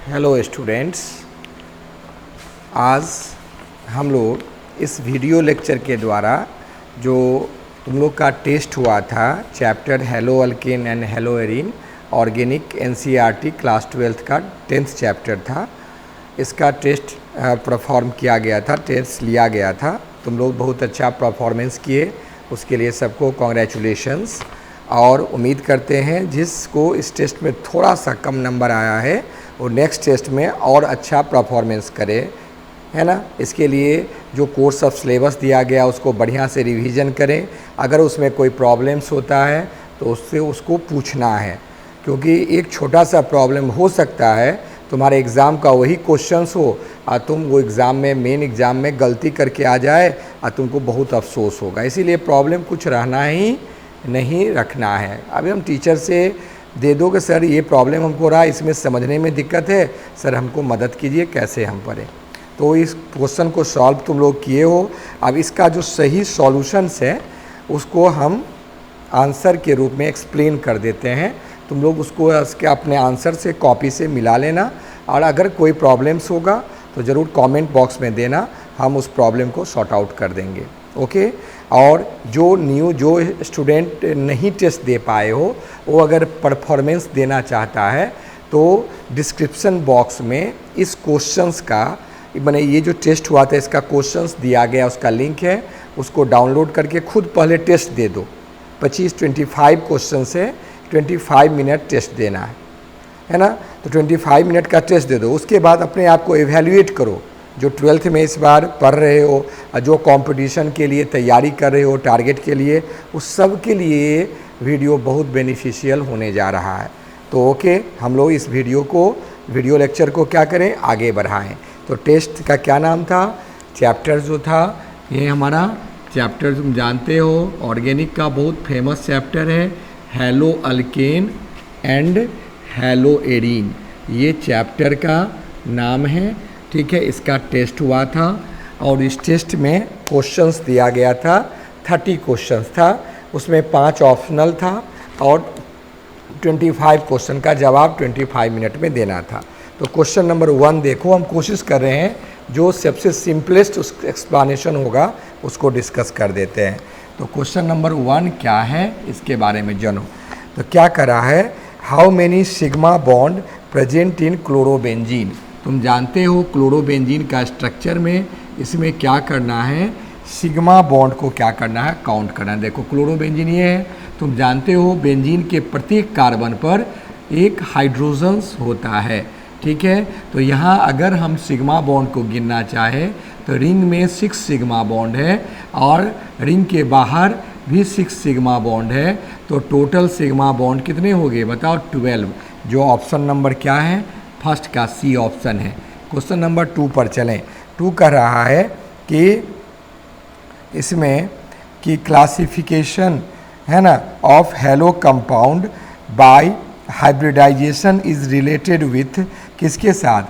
Hello students, आज हम लोग इस वीडियो लेक्चर के द्वारा जो तुम लोग का टेस्ट हुआ था chapter hello alkane and hello arene organic NCERT class 12th का 10th चैप्टर था। इसका टेस्ट परफॉर्म किया गया था, टेस्ट लिया गया था। तुम लोग बहुत अच्छा परफॉर्मेंस किए, उसके लिए सबको कॉन्ग्रेचुलेशंस। और उम्मीद करते हैं जिसको इस टेस्ट में थोड़ा सा कम नंबर आया है वो नेक्स्ट टेस्ट में और अच्छा परफॉर्मेंस करे, है ना। इसके लिए जो कोर्स ऑफ सिलेबस दिया गया उसको बढ़िया से रिवीजन करें। अगर उसमें कोई प्रॉब्लम्स होता है तो उससे उसको पूछना है, क्योंकि एक छोटा सा प्रॉब्लम हो सकता है तुम्हारे एग्ज़ाम का वही क्वेश्चंस हो और तुम वो एग्ज़ाम में मेन एग्ज़ाम में गलती करके आ जाए और तुमको बहुत अफसोस होगा। इसीलिए प्रॉब्लम कुछ रहना ही नहीं रखना है। अभी हम टीचर से दे दो कि सर ये प्रॉब्लम हमको रहा, इसमें समझने में दिक्कत है, सर हमको मदद कीजिए कैसे हम पढ़ें। तो इस क्वेश्चन को सॉल्व तुम लोग किए हो। अब इसका जो सही सॉल्यूशंस है उसको हम आंसर के रूप में एक्सप्लेन कर देते हैं। तुम लोग उसको इसके अपने आंसर से कॉपी से मिला लेना, और अगर कोई प्रॉब्लम्स होगा तो ज़रूर कमेंट बॉक्स में देना, हम उस प्रॉब्लम को सॉर्ट आउट कर देंगे। ओके। और जो स्टूडेंट नहीं टेस्ट दे पाए हो वो अगर परफॉर्मेंस देना चाहता है तो डिस्क्रिप्शन बॉक्स में इस क्वेश्चंस का मैंने ये जो टेस्ट हुआ था इसका क्वेश्चंस दिया गया, उसका लिंक है, उसको डाउनलोड करके खुद पहले टेस्ट दे दो। 25 क्वेश्चन से 25 मिनट टेस्ट देना है ना। तो 25 मिनट का टेस्ट दे दो, उसके बाद अपने आप को एवेल्युएट करो। जो 12th में इस बार पढ़ रहे हो, जो कंपटीशन के लिए तैयारी कर रहे हो, टारगेट के लिए, उस सब के लिए वीडियो बहुत बेनिफिशियल होने जा रहा है। तो ओके, हम लोग इस वीडियो लेक्चर को क्या करें, आगे बढ़ाएं। तो टेस्ट का क्या नाम था, चैप्टर जो था ये हमारा चैप्टर तुम जानते हो ऑर्गेनिक का बहुत फेमस चैप्टर है, hello alkane and hello arene, ये चैप्टर का नाम है। ठीक है, इसका टेस्ट हुआ था और इस टेस्ट में क्वेश्चंस दिया गया था, 30 क्वेश्चंस था, उसमें 5 ऑप्शनल था और 25 क्वेश्चन का जवाब 25 मिनट में देना था। तो क्वेश्चन नंबर 1 देखो, हम कोशिश कर रहे हैं जो सबसे सिंपलेस्ट उस एक्सप्लेनेशन होगा उसको डिस्कस कर देते हैं। तो क्वेश्चन नंबर 1 क्या है इसके बारे में जानो। तो क्या करा है, how many sigma bond present in chlorobenzene. तुम जानते हो क्लोरोबेंजीन का स्ट्रक्चर में इसमें क्या करना है, सिग्मा बॉन्ड को क्या करना है, काउंट करना है। देखो क्लोरोबेंजीन ये है, तुम जानते हो बेंजीन के प्रत्येक कार्बन पर एक हाइड्रोजन्स होता है। ठीक है, तो यहाँ अगर हम सिग्मा बॉन्ड को गिनना चाहें तो रिंग में 6 सिग्मा बॉन्ड है और रिंग के बाहर भी 6 सिग्मा बॉन्ड है। तो टोटल सिग्मा बॉन्ड कितने हो गए बताओ, 12। जो ऑप्शन नंबर क्या है, फर्स्ट का सी ऑप्शन है। क्वेश्चन नंबर 2 पर चलें। 2 कह रहा है कि इसमें कि क्लासिफिकेशन है ना of halo compound by hybridization is related with, किसके साथ,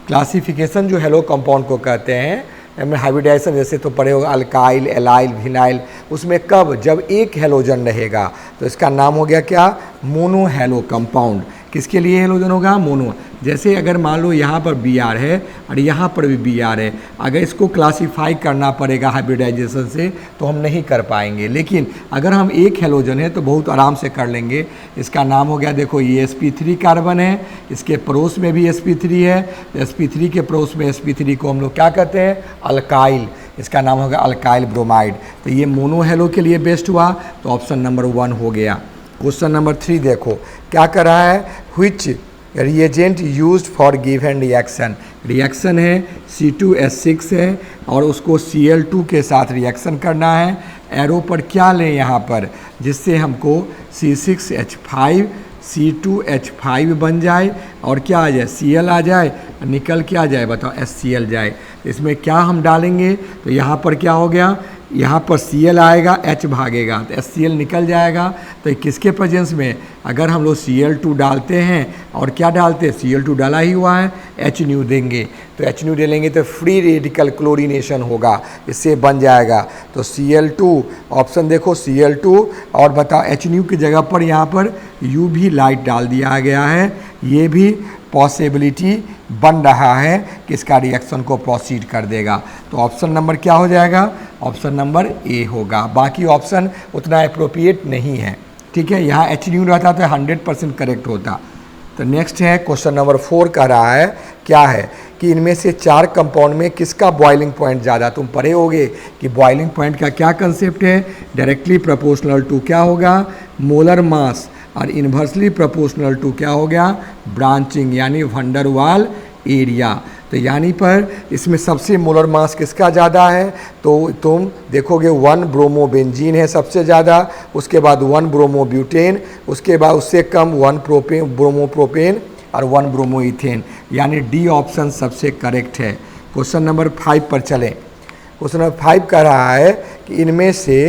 क्लासिफिकेशन जो हेलो कंपाउंड को कहते हैं हाइब्रिडाइजेशन, जैसे तो पढ़े होगा अल्काइल, एलाइल, विनाइल, उसमें कब, जब एक हेलोजन रहेगा तो इसका नाम हो गया क्या, मोनो हेलो कंपाउंड। किसके लिए हेलोजन होगा, मोनो। जैसे अगर मान लो यहाँ पर Br है और यहाँ पर भी Br है, अगर इसको क्लासीफाई करना पड़ेगा हाइब्रिडाइजेशन से तो हम नहीं कर पाएंगे, लेकिन अगर हम एक हेलोजन है तो बहुत आराम से कर लेंगे। इसका नाम हो गया, देखो ये sp3 कार्बन है, इसके पड़ोस में भी sp3 है, sp3 के पड़ोस में sp3 को हम लोग क्या कहते हैं, अल्काइल, इसका नाम होगा अल्काइल ब्रोमाइड। तो ये मोनो हेलो के लिए बेस्ट हुआ, तो ऑप्शन नंबर 1 हो गया। क्वेश्चन नंबर 3 देखो, क्या कर रहा है, which reagent used for given reaction. Reaction है C2H6 है और उसको Cl2 के साथ रिएक्शन करना है। एरो पर क्या लें यहाँ पर, जिससे हमको C6H5 C2H5 बन जाए और क्या आ जाए, Cl आ जाए, निकल के आ जाए बताओ HCl जाए। इसमें क्या हम डालेंगे, तो यहाँ पर क्या हो गया, यहाँ पर Cl आएगा, H भागेगा तो HCl निकल जाएगा। तो किसके प्रेजेंस में अगर हम लोग Cl2 डालते हैं और क्या डालते हैं, Cl2 डाला ही हुआ है, H न्यू देंगे, तो H न्यू डालेंगे तो फ्री रेडिकल क्लोरीनेशन होगा, इससे बन जाएगा। तो Cl2 ऑप्शन देखो, Cl2 और बताओ H न्यू की जगह पर यहाँ पर U भी लाइट डाल दिया गया है, ये भी पॉसिबिलिटी बन रहा है कि इसका रिएक्शन को प्रोसीड कर देगा। तो ऑप्शन नंबर क्या हो जाएगा? ऑप्शन नंबर ए होगा। बाकी ऑप्शन उतना अप्रोप्रिएट नहीं है, ठीक है। यहाँ एच न्यू रहता तो 100% करेक्ट होता। तो नेक्स्ट है क्वेश्चन नंबर 4 कह रहा है क्या है कि इनमें से 4 कंपाउंड में किसका बॉइलिंग पॉइंट ज़्यादा। तुम पढ़े होगे कि बॉइलिंग पॉइंट का क्या कंसेप्ट है, डायरेक्टली प्रोपोर्शनल टू क्या होगा, मोलर मास, और इन्वर्सली प्रोपोर्शनल टू क्या हो गया, ब्रांचिंग यानी वंडर वाल एरिया। तो यानी पर इसमें सबसे मोलर मास किसका ज़्यादा है, तो तुम देखोगे 1 ब्रोमोबेंजीन है सबसे ज़्यादा, उसके बाद 1 ब्रोमोब्यूटेन, उसके बाद उससे कम 1 ब्रोमोप्रोपेन और 1 ब्रोमोइथेन, यानी डी ऑप्शन सबसे करेक्ट है। क्वेश्चन नंबर 5 पर चलें। क्वेश्चन नंबर 5 कह रहा है कि इनमें से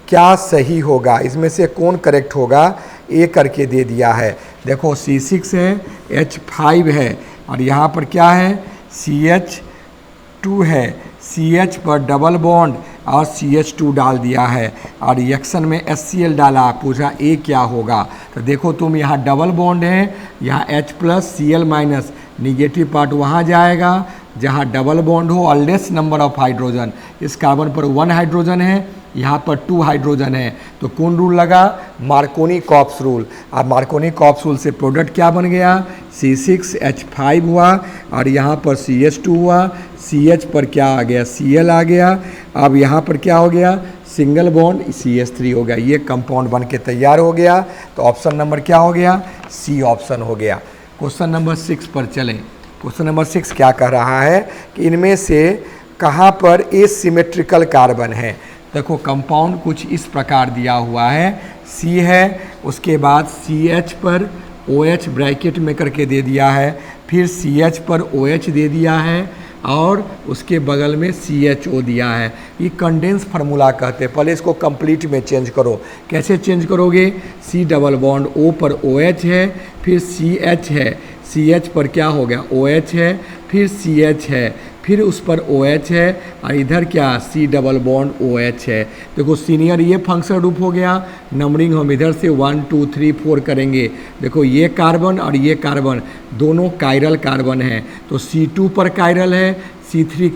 क्या सही होगा, इसमें से कौन करेक्ट होगा, ए करके दे दिया है। देखो C6 है, H5 है, और यहाँ पर क्या है, CH2 है, CH पर डबल बॉन्ड और CH2 डाल दिया है, और रिएक्शन में HCl डाला, पूछा ए क्या होगा। तो देखो तुम यहाँ डबल बॉन्ड है, यहाँ H+Cl- निगेटिव पार्ट वहाँ जाएगा जहाँ डबल बॉन्ड हो और लेस नंबर ऑफ हाइड्रोजन। इस कार्बन पर 1 हाइड्रोजन है, यहाँ पर 2 हाइड्रोजन है, तो कौन रूल लगा, मार्कोनी-कॉप्स रूल। अब मार्कोनी-कॉप्स रूल से प्रोडक्ट क्या बन गया, C6H5 हुआ, और यहाँ पर CH2 हुआ, CH पर क्या आ गया, Cl आ गया। अब यहाँ पर क्या हो गया, सिंगल बॉन्ड CH3 हो गया, ये कंपाउंड बन के तैयार हो गया। तो ऑप्शन नंबर क्या हो गया, सी ऑप्शन हो गया। क्वेश्चन नंबर 6 पर चलें। क्वेश्चन नंबर 6 क्या कह रहा है कि इनमें से कहाँ पर एसिमेट्रिकल कार्बन है। देखो कंपाउंड कुछ इस प्रकार दिया हुआ है, C है, उसके बाद CH पर OH ब्रैकेट में करके दे दिया है, फिर CH पर OH दे दिया है, और उसके बगल में CHO दिया है। ये कंडेंस फार्मूला कहते हैं। पहले इसको कंप्लीट में चेंज करो। कैसे चेंज करोगे, C डबल बॉन्ड O पर OH है, फिर CH है, CH पर क्या हो गया, OH है, फिर CH है, फिर उस पर OH है, और इधर क्या, C डबल बॉन्ड OH है। देखो सीनियर ये फंक्शन रूप हो गया। नंबरिंग हम इधर से 1 2 3 4 करेंगे। देखो ये कार्बन और ये कार्बन दोनों कायरल कार्बन है, तो C2 पर कायरल है, C3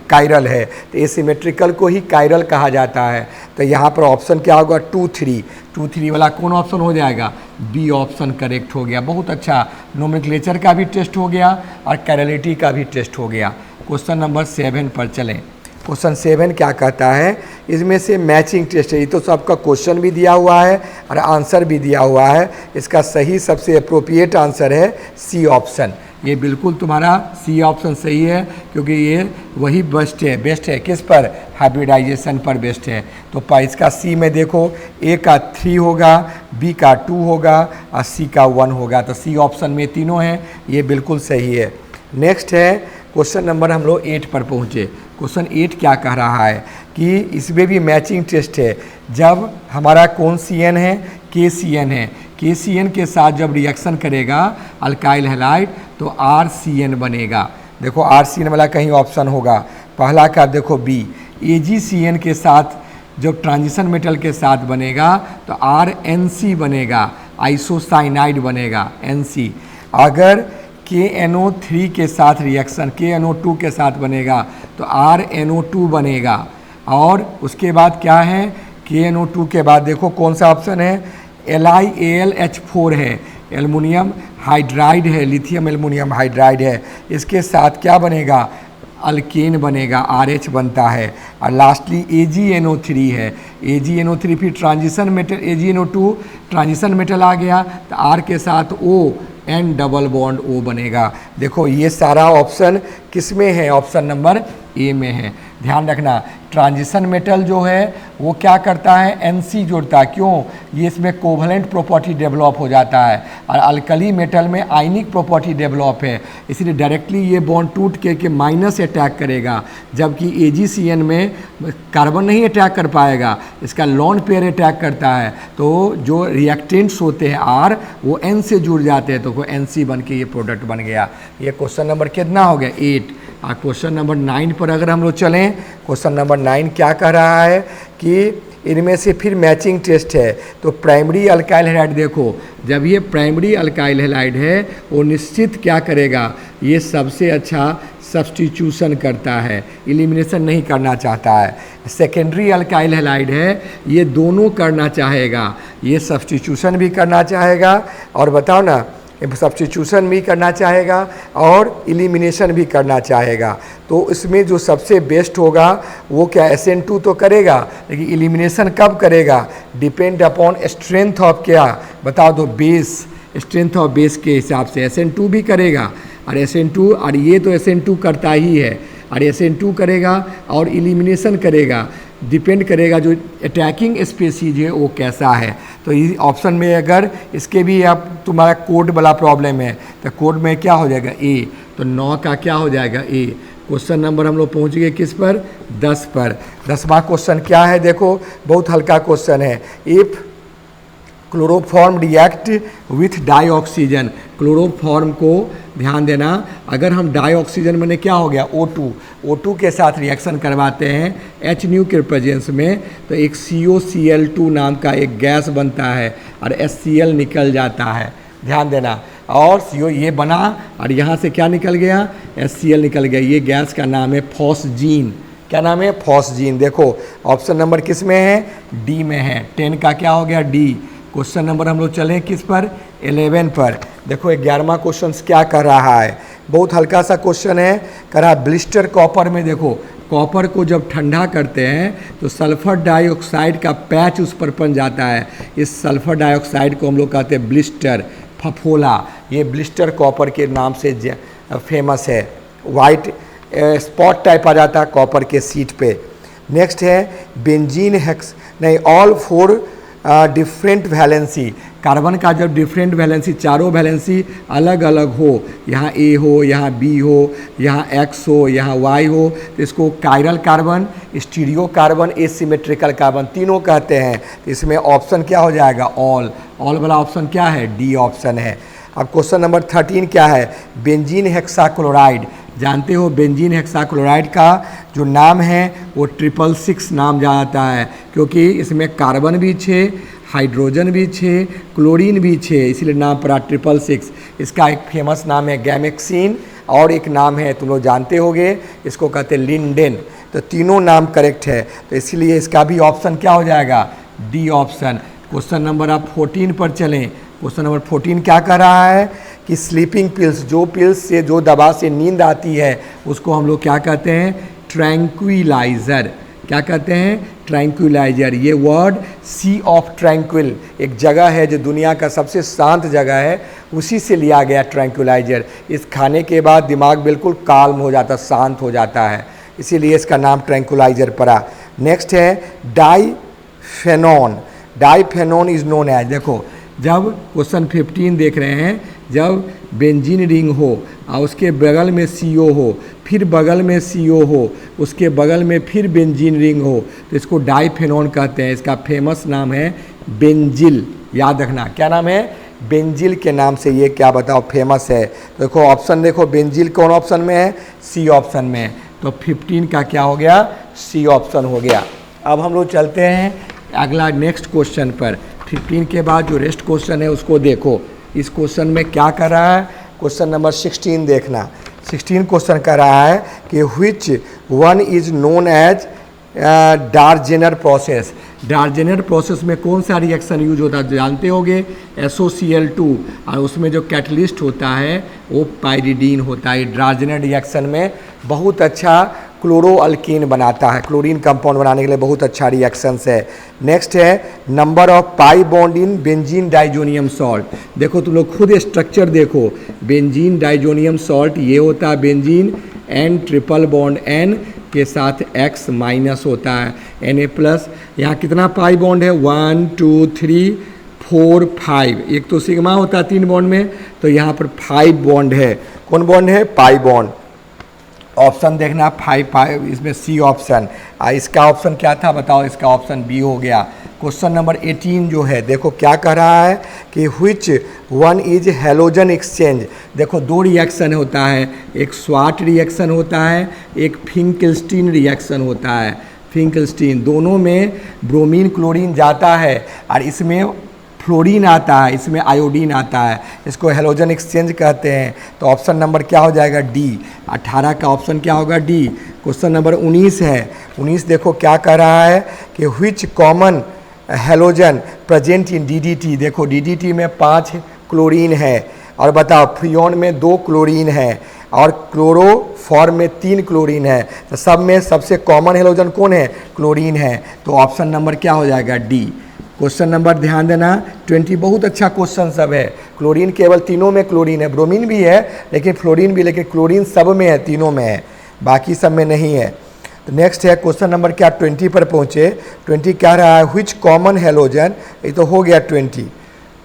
कायरल है, तो एसिमेट्रिकल को ही कायरल कहा जाता है। तो यहाँ पर ऑप्शन क्या होगा, 2 3 वाला कौन ऑप्शन हो जाएगा, बी ऑप्शन करेक्ट हो गया। बहुत अच्छा, नोमेनक्लेचर का भी टेस्ट हो गया और कैरलिटी का भी टेस्ट हो गया। क्वेश्चन नंबर 7 पर चलें। क्वेश्चन 7 क्या कहता है, इसमें से मैचिंग टेस्ट है। ये तो सबका क्वेश्चन भी दिया हुआ है और आंसर भी दिया हुआ है। इसका सही सबसे अप्रोप्रिएट आंसर है सी ऑप्शन। ये बिल्कुल तुम्हारा सी ऑप्शन सही है, क्योंकि ये वही बेस्ट है किस पर, हाइब्रिडाइजेशन पर बेस्ट है। तो इसका सी में देखो, ए का 3 होगा, बी का 2 होगा और सी का 1 होगा। तो सी ऑप्शन में तीनों हैं, ये बिल्कुल सही है। नेक्स्ट है क्वेश्चन नंबर हम लोग 8 पर पहुँचे। क्वेश्चन 8 क्या कह रहा है कि इसमें भी मैचिंग टेस्ट है। जब हमारा कौन CN है, KCN है, KCN के साथ जब रिएक्शन करेगा अल्काइल हैलाइड तो RCN बनेगा। देखो RCN वाला कहीं ऑप्शन होगा, पहला का देखो B। AgCN के साथ जब ट्रांजिशन मेटल के साथ बनेगा तो RNC बनेगा, आइसोसाइनाइड बनेगा NC। अगर KNO3 के साथ रिएक्शन KNO2 के साथ बनेगा तो RNO2 बनेगा। और उसके बाद क्या है, KNO2 के बाद देखो कौन सा ऑप्शन है, LiAlH4 है, एल्युमिनियम हाइड्राइड है, लिथियम एल्युमिनियम हाइड्राइड है। इसके साथ क्या बनेगा, अल्केन बनेगा, RH बनता है। और लास्टली AgNO3 है, AgNO3 फिर transition metal, AgNO2 transition metal आ गया तो R के साथ O N double bond O बनेगा। देखो ये सारा ऑप्शन किस में है, ऑप्शन नंबर ए में है। ध्यान रखना, ट्रांजिशन मेटल जो है वो क्या करता है, NC जोड़ता है। क्यों, ये इसमें कोवलेंट प्रॉपर्टी डेवलप हो जाता है, और अल्कली मेटल में आयनिक प्रॉपर्टी डेवलप है, इसलिए डायरेक्टली ये बॉन्ड टूट के माइनस अटैक करेगा। जबकि AgCN में कार्बन नहीं अटैक कर पाएगा, इसका लॉन पेयर अटैक करता है। तो जो रिएक्टेंट्स होते हैं R वो N से जुड़ जाते हैं, तो वो NC बन के ये प्रोडक्ट बन गया। ये क्वेश्चन नंबर कितना हो गया, 8। और क्वेश्चन नंबर 9 पर अगर हम लोग चलें, क्वेश्चन नंबर 9 क्या कह रहा है कि इनमें से फिर मैचिंग टेस्ट है। तो प्राइमरी अल्काइल हैलाइड देखो, जब ये प्राइमरी अल्काइल हैलाइड है वो निश्चित क्या करेगा, ये सबसे अच्छा सब्स्टिट्यूशन करता है, एलिमिनेशन नहीं करना चाहता है। सेकेंडरी अल्काइल हैलाइड है, ये दोनों करना चाहेगा, ये सब्स्टिट्यूशन भी करना चाहेगा और बताओ ना, सब्स्टिट्यूशन भी करना चाहेगा और एलिमिनेशन भी करना चाहेगा। तो इसमें जो सबसे बेस्ट होगा वो क्या, SN2 तो करेगा, लेकिन एलिमिनेशन कब करेगा, डिपेंड अपॉन स्ट्रेंथ ऑफ क्या, बताओ दो, बेस, स्ट्रेंथ ऑफ बेस के हिसाब से SN2 भी करेगा। और SN2 और ये तो SN2 करता ही है, और SN2 करेगा और एलिमिनेशन करेगा, डिपेंड करेगा जो अटैकिंग स्पीसीज है वो कैसा है। तो इस ऑप्शन में अगर इसके भी आप तुम्हारा कोड वाला प्रॉब्लम है तो कोड में क्या हो जाएगा, ए, तो 9 का क्या हो जाएगा, ए। क्वेश्चन नंबर हम लोग पहुँच गए किस पर, 10 पर। 10वां क्वेश्चन क्या है, देखो बहुत हल्का क्वेश्चन है। If chloroform react with dioxygen, chloroform को ध्यान देना, अगर हम डाईऑक्सीजन मैंने क्या हो गया, O2 के साथ रिएक्शन करवाते हैं HNO के प्रेजेंस में, तो एक COCl2 नाम का एक गैस बनता है और HCl निकल जाता है, ध्यान देना। और CO ये बना और यहाँ से क्या निकल गया, HCl निकल गया। ये गैस का नाम है फॉस्जीन। क्या नाम है, फॉस्जीन। देखो ऑप्शन नंबर किस में है, डी में है। 10 का क्या हो गया, डी। क्वेश्चन नंबर हम लोग चलें किस पर, 11 पर। देखो 11वां क्वेश्चन क्या कर रहा है, बहुत हल्का सा क्वेश्चन है, कर रहा ब्लिस्टर कॉपर में। देखो कॉपर को जब ठंडा करते हैं तो सल्फर डाइऑक्साइड का पैच उस पर बन जाता है। इस सल्फर डाइऑक्साइड को हम लोग कहते हैं ब्लिस्टर, फफोला। ये ब्लिस्टर कॉपर के नाम से फेमस है। वाइट स्पॉट टाइप आ जाता है कॉपर के सीट पे। नेक्स्ट है बेंजीन हेक्स, नहीं, ऑल 4 डिफरेंट वैलेंसी, कार्बन का जब डिफरेंट वैलेंसी, चारों वैलेंसी अलग अलग हो, यहाँ A हो, यहाँ B हो, यहाँ X हो, यहाँ Y हो, तो इसको chiral carbon, stereo carbon, asymmetrical carbon तीनों कहते हैं। तो इसमें ऑप्शन क्या हो जाएगा, ऑल। ऑल वाला ऑप्शन क्या है, डी ऑप्शन है। अब क्वेश्चन नंबर 13 क्या है, बेंजीन हेक्साक्लोराइड। जानते हो बेंजीन हेक्साक्लोराइड का जो नाम है वो 666 नाम जाता है, क्योंकि इसमें कार्बन भी 6, हाइड्रोजन भी 6, क्लोरीन भी 6, इसलिए नाम पड़ा 666। इसका एक फेमस नाम है गैमेक्सिन और एक नाम है, तुम लोग जानते होंगे, इसको कहते हैं लिंडेन। तो तीनों नाम करेक्ट है, तो इसलिए इसका भी ऑप्शन क्या हो जाएगा, डी ऑप्शन। क्वेश्चन नंबर आप 14 पर चलें। क्वेश्चन नंबर 14 क्या कर रहा है कि स्लीपिंग पिल्स, जो पिल्स से, जो दवा से नींद आती है उसको हम लोग क्या कहते हैं, ट्रैंक्विलाइज़र। क्या कहते हैं, ट्रैंक्विलाइज़र। ये वर्ड सी ऑफ ट्रैंक्विल, एक जगह है जो दुनिया का सबसे शांत जगह है, उसी से लिया गया ट्रैंक्विलाइज़र। इस खाने के बाद दिमाग बिल्कुल काल्म हो जाता, शांत हो जाता है, इसीलिए इसका नाम ट्रैंक्विलाइज़र पड़ा। नेक्स्ट है डाइफेनॉन। डाइफेनॉन इज नोन एज, देखो जब क्वेश्चन 15 देख रहे हैं, जब बेंजीन रिंग हो और उसके बगल में CO हो, फिर बगल में CO हो, उसके बगल में फिर बेंजीन रिंग हो, तो इसको डाइफेनॉन कहते हैं। इसका फेमस नाम है बेंजिल, याद रखना क्या नाम है, बेंजिल के नाम से ये क्या बताओ फेमस है। तो देखो ऑप्शन, देखो बेंजिल कौन ऑप्शन में है, सी ऑप्शन में है। तो 15 का क्या हो गया, सी ऑप्शन हो गया। अब हम लोग चलते हैं अगला नेक्स्ट क्वेश्चन पर। 15 के बाद जो रेस्ट क्वेश्चन है उसको देखो। इस क्वेश्चन में क्या कर रहा है, क्वेश्चन नंबर 16 देखना। 16 क्वेश्चन कर रहा है कि which one is known as Darzens process. Darzens process में कौन सा रिएक्शन यूज होता है, जानते होंगे, SOCl2, और उसमें जो कैटलिस्ट होता है वो पाइरिडीन होता है। डार्जेनर रिएक्शन में बहुत अच्छा क्लोरो अल्कीन बनाता है, क्लोरीन कंपाउंड बनाने के लिए बहुत अच्छा रिएक्शंस है। नेक्स्ट है number of pi bond in benzene diazonium salt. देखो तुम लोग खुद स्ट्रक्चर देखो, बेंजीन डाइजोनियम सॉल्ट ये होता है benzene, N triple bond N के साथ X माइनस होता है, Na+। यहाँ कितना पाई बॉन्ड है, 1 2 3 4 5, एक तो सिग्मा होता है 3 बॉन्ड में, तो यहाँ पर 5 बॉन्ड है। कौन बॉन्ड है, पाई बॉन्ड। ऑप्शन देखना 5, इसमें सी ऑप्शन। इसका ऑप्शन क्या था बताओ, इसका ऑप्शन बी हो गया। क्वेश्चन नंबर 18 जो है, देखो क्या कह रहा है कि which one is halogen exchange. देखो दो रिएक्शन होता है, एक स्वाट रिएक्शन होता है, एक फिंकेल्स्टीन रिएक्शन होता है। फिंकलस्टीन, दोनों में ब्रोमीन क्लोरीन जाता है और इसमें फ्लोरीन आता है, इसमें आयोडीन आता है, इसको हेलोजन एक्सचेंज कहते हैं। तो ऑप्शन नंबर क्या हो जाएगा? डी। 18 का ऑप्शन क्या होगा? डी। क्वेश्चन नंबर 19 है। 19 देखो क्या कह रहा है कि which common halogen present in DDT. देखो डीडीटी में 5 क्लोरीन है और बताओ फ्रियोन में 2 क्लोरीन है और क्लोरोफॉर्म में 3 क्लोरीन है। तो सब में सबसे कॉमन हेलोजन कौन है? क्लोरीन है। तो ऑप्शन नंबर क्या हो जाएगा? डी। क्वेश्चन नंबर ध्यान देना 20 बहुत अच्छा क्वेश्चन सब है। क्लोरीन केवल तीनों में क्लोरीन है, ब्रोमीन भी है लेकिन फ्लोरीन भी, लेकिन क्लोरीन सब में है, तीनों में है, बाकी सब में नहीं है। तो नेक्स्ट है क्वेश्चन नंबर क्या 20 पर पहुँचे। 20 क्या रहा है? व्हिच कॉमन हेलोजन, ये तो हो गया 20,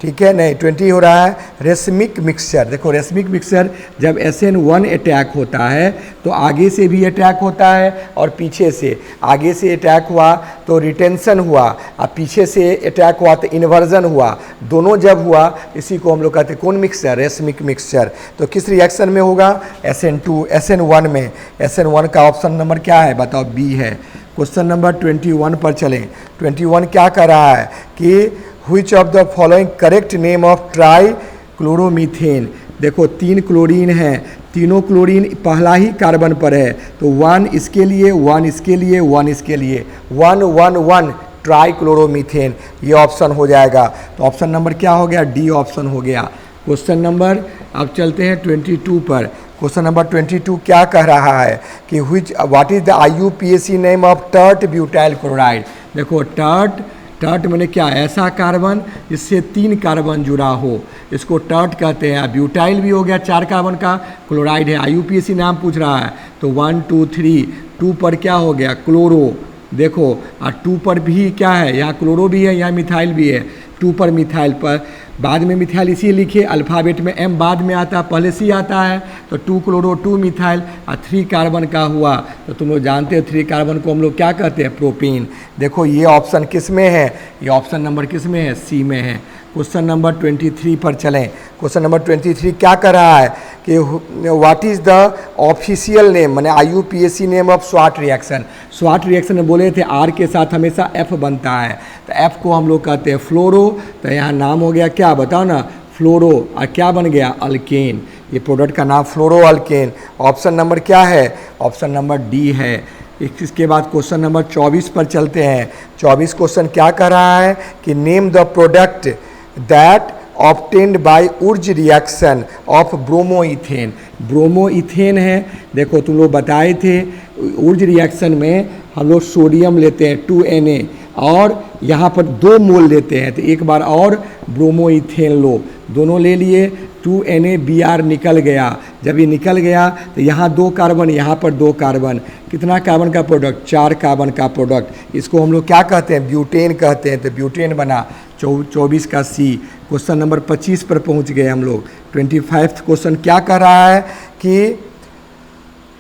ठीक है, नहीं 20 हो रहा है रेसमिक मिक्सचर। देखो रेसमिक मिक्सचर जब SN1 अटैक होता है तो आगे से भी अटैक होता है और पीछे से। आगे से अटैक हुआ तो रिटेंशन हुआ और पीछे से अटैक हुआ तो इन्वर्जन हुआ। दोनों जब हुआ इसी को हम लोग कहते हैं कौन मिक्सचर? Racemic mixture. तो किस रिएक्शन में होगा? SN1 में। SN1 का ऑप्शन नंबर क्या है? बताओ, बी है। क्वेश्चन नंबर 21 पर चलें। 21 क्या कर रहा है कि Which of the following correct name of ट्राईक्लोरोमीथेन। देखो 3 क्लोरीन हैं, तीनों क्लोरीन पहला ही कार्बन पर है, तो 1 इसके लिए, 1 इसके लिए, 1 इसके लिए, 1 ट्राईक्लोरोमीथेन, ये ऑप्शन हो जाएगा। तो ऑप्शन नंबर क्या हो गया? डी ऑप्शन हो गया। क्वेश्चन नंबर अब चलते हैं 22 पर। क्वेश्चन नंबर 22 क्या कह रहा है कि what is the IUPAC name of tert butyl chloride. देखो टर्ट मैंने क्या? ऐसा कार्बन जिससे 3 कार्बन जुड़ा हो, इसको टर्ट कहते हैं। ब्यूटाइल भी हो गया 4 कार्बन का, क्लोराइड है। IUPAC नाम पूछ रहा है तो 1 2 3, 2 पर क्या हो गया? क्लोरो। देखो और 2 पर भी क्या है? यहाँ क्लोरो भी है, यहाँ मिथाइल भी है। 2 पर मिथाइल पर, बाद में मिथाइल इसी लिखे, अल्फ़ाबेट में M बाद में आता है, पहले C आता है, तो 2 क्लोरो 2 मिथाइल और 3 कार्बन का हुआ। तो तुम लोग जानते हो 3 कार्बन को हम लोग क्या कहते हैं? प्रोपीन। देखो ये ऑप्शन किस में है? ये ऑप्शन नंबर किस में है? C में है। क्वेश्चन नंबर 23 पर चलें। क्वेश्चन नंबर 23 क्या कर रहा है कि what is the official name, मैंने IUPAC name of Swarts reaction. Swarts reaction में बोले थे R के साथ हमेशा F बनता है, तो F को हम लोग कहते हैं फ्लोरो। तो यहाँ नाम हो गया क्या? बताओ ना, फ्लोरो। और क्या बन गया? अल्केन। ये प्रोडक्ट का नाम फ्लोरो अल्केन। ऑप्शन नंबर क्या है? ऑप्शन नंबर डी है। इसके बाद क्वेश्चन नंबर 24 पर चलते हैं। 24 क्वेश्चन क्या कर रहा है कि name the product that obtained by Wurtz reaction of bromoethane. Bromoethane है, देखो तुम लोग बताए थे उर्ज रिएक्शन में हम लोग सोडियम लेते हैं 2Na और यहाँ पर 2 मोल लेते हैं, तो एक बार और ब्रोमोइथेन लो, दोनों ले लिए, 2NaBr निकल गया। जब ये निकल गया तो यहाँ 2 कार्बन, यहाँ पर 2 कार्बन, कितना कार्बन का प्रोडक्ट? 4 कार्बन का प्रोडक्ट। इसको हम लोग क्या कहते हैं? ब्यूटेन कहते हैं। तो ब्यूटेन बना। 24 का C। क्वेश्चन नंबर 25 पर पहुँच गए हम लोग। 25 क्वेश्चन क्या कर रहा है कि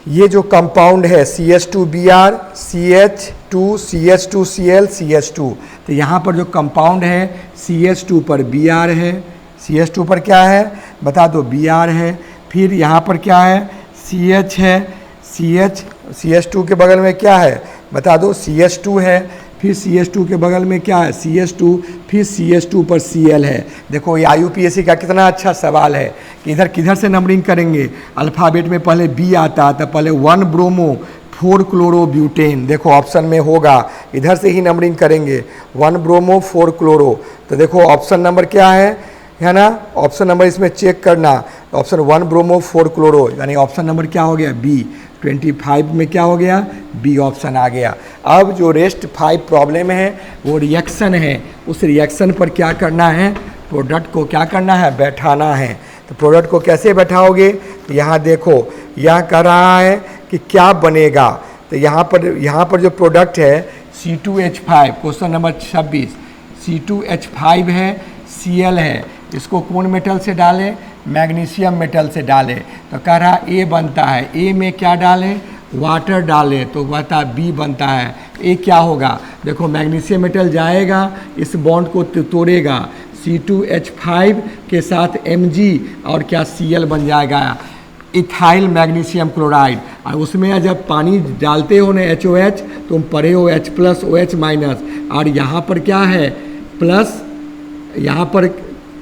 ये जो कंपाउंड है CH2Br, CH2CH2Cl, CH2, तो यहाँ पर जो कंपाउंड है CH2 पर Br है, CH2 पर क्या है? बता दो, Br है। फिर यहाँ पर क्या है? CH है, CH2 के बगल में क्या है? बता दो, CH2 है। फिर CH2 के बगल में क्या है? CH2, फिर CH2 पर Cl है। देखो ये IUPAC का कितना अच्छा सवाल है कि इधर किधर से नंबरिंग करेंगे? अल्फ़ाबेट में पहले B आता है तो पहले 1 ब्रोमो 4 क्लोरो ब्यूटेन। देखो ऑप्शन में होगा, इधर से ही नंबरिंग करेंगे, 1 ब्रोमो 4 क्लोरो। तो देखो ऑप्शन नंबर क्या है ना? ऑप्शन नंबर इसमें चेक करना, ऑप्शन 1 ब्रोमो 4 क्लोरो, यानी ऑप्शन नंबर क्या हो गया? B। 25 में क्या हो गया? बी ऑप्शन आ गया। अब जो रेस्ट 5 प्रॉब्लम है वो रिएक्शन है, उस रिएक्शन पर क्या करना है? प्रोडक्ट को क्या करना है? बैठाना है। तो प्रोडक्ट को कैसे बैठाओगे? तो यहाँ देखो, यह कह रहा है कि क्या बनेगा। तो यहाँ पर जो प्रोडक्ट है C2H5, क्वेश्चन नंबर 26, C2H5 है, Cl है, इसको कौन मेटल से डालें? मैग्नीशियम मेटल से डालें। तो कह रहा A बनता है, A में क्या डालें? वाटर डालें, तो बता B बनता है। A क्या होगा? देखो मैग्नीशियम मेटल जाएगा, इस बॉन्ड को तोड़ेगा, C2H5 के साथ Mg और क्या Cl बन जाएगा, इथाइल मैग्नीशियम क्लोराइड। और उसमें जब पानी डालते हो ना HOH, तुम पढ़े हो H+OH-, और यहाँ पर क्या है प्लस, यहाँ पर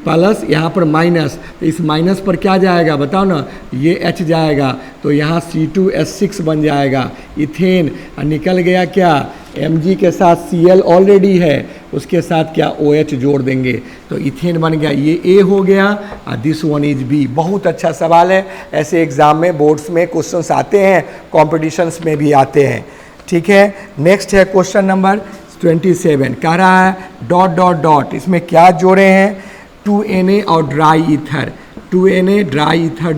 प्लस, यहाँ पर माइनस, तो इस माइनस पर क्या जाएगा बताओ ना, ये H जाएगा, तो यहाँ C2H6 बन जाएगा इथेन। और निकल गया क्या, Mg के साथ Cl ऑलरेडी है, उसके साथ क्या OH जोड़ देंगे तो इथेन बन गया। ये A हो गया और दिस वन इज B। बहुत अच्छा सवाल है, ऐसे एग्जाम में बोर्ड्स में क्वेश्चंस आते हैं, कॉम्पिटिशन्स में भी आते हैं। ठीक है, नेक्स्ट है क्वेश्चन नंबर 27। कह रहा है डॉट डॉट डॉट, इसमें क्या जोड़े हैं, 2Na और dry ether, 2Na dry ether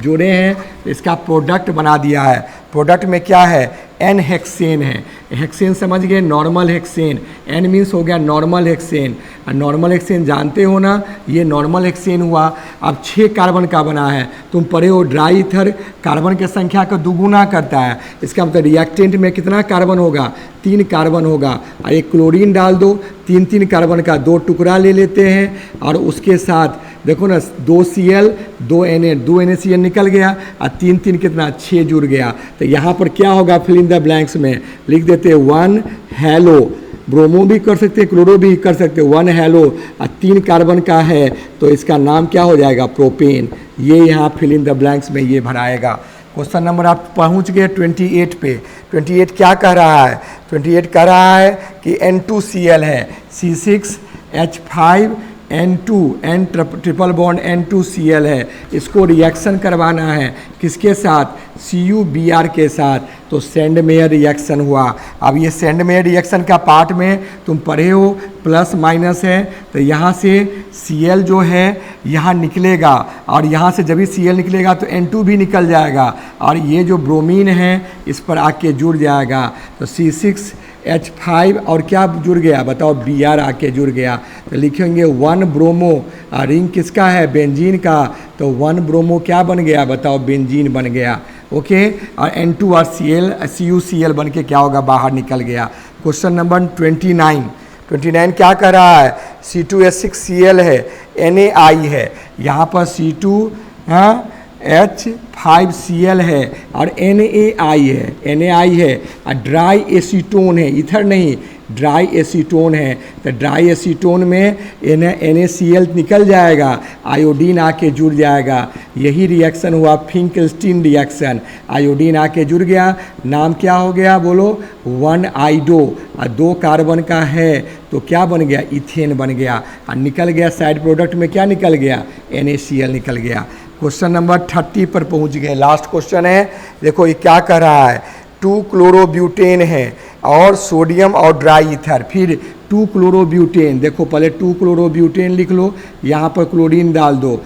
जोड़े हैं, इसका प्रोडक्ट बना दिया है। प्रोडक्ट में क्या है, N हेक्सेन है, हेक्सेन समझ गए, नॉर्मल हेक्सेन, N मीन्स हो गया नॉर्मल हेक्सेन, और नॉर्मल हेक्सेन जानते हो ना, ये नॉर्मल हेक्सेन हुआ। अब 6 कार्बन का बना है, तुम पढ़े हो ड्राई ईथर कार्बन की संख्या का दुगुना करता है, इसका मतलब रिएक्टेंट में कितना कार्बन होगा, 3 कार्बन होगा, और एक क्लोरीन डाल दो, 3 कार्बन का 2 टुकड़ा ले लेते हैं, और उसके साथ देखो ना 2Cl 2Na, 2NaCl निकल गया, और 3 कितना 6 जुड़ गया। तो यहाँ पर क्या होगा, फिल इन द ब्लैंक्स में लिख देते हैं 1 हेलो, ब्रोमो भी कर सकते हैं, क्लोरो भी कर सकते हैं, 1 हेलो, और 3 कार्बन का है, तो इसका नाम क्या हो जाएगा, प्रोपेन। ये यहाँ फिल इन द ब्लैंक्स में ये भराएगा। क्वेश्चन नंबर आप पहुँच गए 28 पे। 28 क्या कह रहा है, 28 कह रहा है कि N2Cl है, C6H5 N2, N triple bond N2Cl है, इसको रिएक्शन करवाना है किसके साथ, CuBr के साथ, तो सेंडमेयर रिएक्शन हुआ। अब ये सेंडमेयर रिएक्शन का पार्ट में तुम पढ़े हो प्लस माइनस है, तो यहाँ से Cl जो है यहाँ निकलेगा, और यहाँ से जब भी Cl निकलेगा तो N2 भी निकल जाएगा, और ये जो ब्रोमीन है इस पर आके जुड़ जाएगा, तो C6H5 और क्या जुड़ गया बताओ, Br आके जुड़ गया, तो लिखेंगे 1 ब्रोमो, रिंग किसका है, बेंजीन का, तो 1 ब्रोमो क्या बन गया बताओ, बेंजीन बन गया। ओके, और N2 और CuCl बन के क्या होगा, बाहर निकल गया। क्वेश्चन नंबर 29 क्या कर रहा है, C2H6Cl है, NaI है, यहाँ पर C2H5Cl है और NaI है, और ड्राई एसीटोन है, इथर नहीं, ड्राई एसीटोन है, तो ड्राई एसीटोन में NaCl निकल जाएगा, आयोडीन आके जुड़ जाएगा। यही रिएक्शन हुआ फिंकलस्टीन रिएक्शन, आयोडीन आके जुड़ गया, नाम क्या हो गया बोलो, 1 आइडो, और 2 कार्बन का है तो क्या बन गया, इथेन बन गया, और निकल गया साइड प्रोडक्ट में क्या निकल गया, NaCl निकल गया। क्वेश्चन नंबर 30 पर पहुंच गए, लास्ट क्वेश्चन है। देखो ये क्या कर रहा है, 2 क्लोरोब्यूटेन है और सोडियम और ड्राई ईथर, फिर 2 क्लोरोब्यूटेन, देखो पहले 2 क्लोरोब्यूटेन लिख लो, यहाँ पर क्लोरीन डाल दो,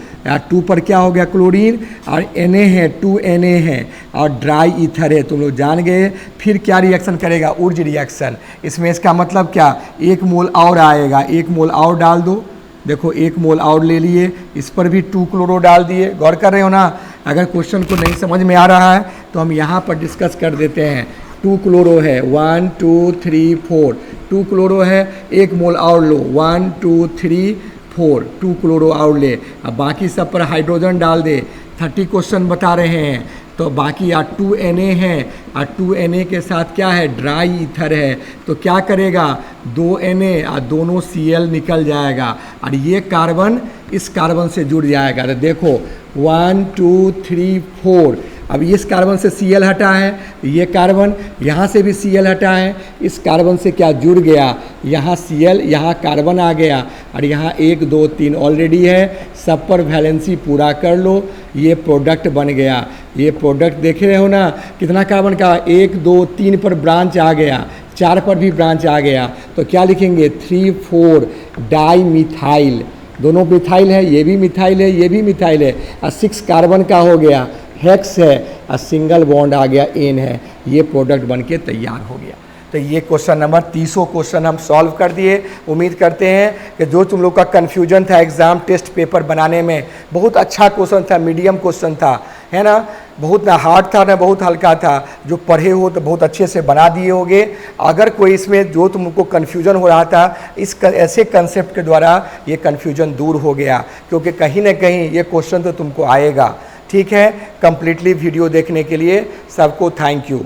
2 पर क्या हो गया क्लोरीन, और Na है 2Na है, और ड्राई ईथर है, तुम लोग जान गए। फिर क्या रिएक्शन करेगा, ऊर्ज रिएक्शन, इसमें इसका मतलब क्या, 1 मोल और आएगा, 1 मोल और डाल दो, देखो 1 मोल और ले लिए, इस पर भी 2 क्लोरो डाल दिए। गौर कर रहे हो ना, अगर क्वेश्चन को नहीं समझ में आ रहा है तो हम यहाँ पर डिस्कस कर देते हैं। 2 क्लोरो है, 1 2 3 4, 2 क्लोरो है, 1 मोल और लो, 1 2 3 4, 2 क्लोरो और ले, अब बाकी सब पर हाइड्रोजन डाल दे। 30 क्वेश्चन बता रहे हैं, तो बाकी 2Na है, और 2Na के साथ क्या है, ड्राई ईथर है, तो क्या करेगा, 2Na और दोनों Cl निकल जाएगा, और ये कार्बन इस कार्बन से जुड़ जाएगा। तो देखो 1 2 3 4, अब इस कार्बन से Cl हटा है, ये कार्बन यहाँ से भी Cl हटा है, इस कार्बन से क्या जुड़ गया, यहाँ Cl, यहाँ कार्बन आ गया, और यहाँ 1 2 3 ऑलरेडी है, सब पर वैलेंसी पूरा कर लो, ये प्रोडक्ट बन गया। ये प्रोडक्ट देख रहे हो ना, कितना कार्बन का, 1 2 3 पर ब्रांच आ गया, 4 पर भी ब्रांच आ गया, तो क्या लिखेंगे 3 4 डाई मिथाइल, दोनों मिथाइल है, ये भी मिथाइल है, ये भी मिथाइल है, और 6 कार्बन का हो गया, हेक्स है, और सिंगल बॉन्ड आ गया, एन है, ये प्रोडक्ट बन के तैयार हो गया। तो ये क्वेश्चन नंबर 30 क्वेश्चन हम सॉल्व कर दिए। उम्मीद करते हैं कि जो तुम लोग का कन्फ्यूजन था एग्ज़ाम टेस्ट पेपर बनाने में, बहुत अच्छा क्वेश्चन था, मीडियम क्वेश्चन था, है ना, बहुत ना हार्ड था ना बहुत हल्का था, जो पढ़े हो तो बहुत अच्छे से बना दिए होगे। अगर कोई इसमें जो तुमको कन्फ्यूजन हो रहा था, ऐसे कंसेप्ट के द्वारा ये कन्फ्यूजन दूर हो गया, क्योंकि कहीं ना कहीं ये क्वेश्चन तो तुमको आएगा, ठीक है, कंप्लीटली वीडियो देखने के लिए सबको थैंक यू।